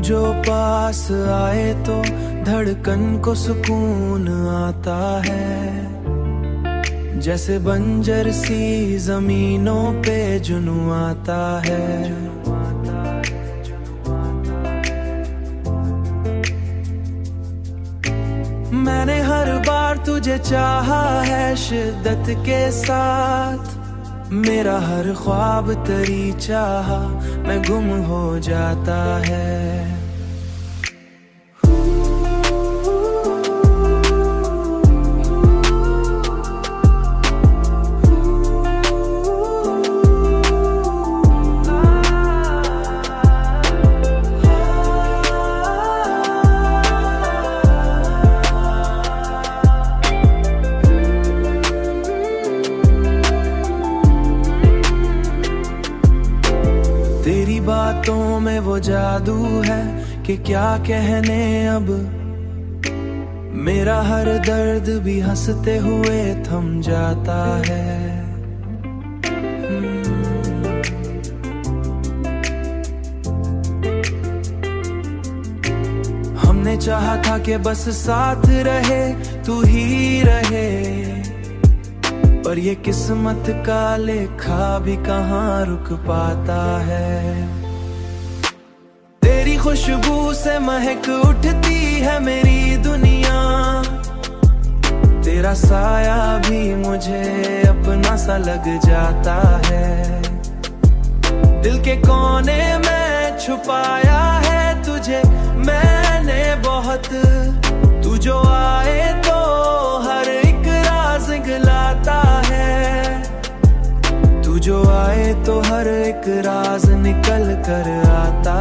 जो पास आए तो धड़कन को सुकून आता है, जैसे बंजर सी जमीनों पे जुनू आता है। मैंने हर बार तुझे चाहा है शिद्दत के साथ, मेरा हर ख्वाब तेरी चाहा मैं गुम हो जाता है। तेरी बातों में वो जादू है कि क्या कहने अब, मेरा हर दर्द भी हंसते हुए थम जाता है। हमने चाहा था कि बस साथ रहे तू ही रहे, पर ये किस्मत का लेखा भी कहाँ रुक पाता है। तेरी खुशबू से महक उठती है मेरी दुनिया, तेरा साया भी मुझे अपना सा लग जाता है। दिल के कोने में छुपाया है तुझे मैंने बहुत, तू जो आए तो हर एक राज गिलाता है। तू जो आए तो हर एक राज निकल कर आता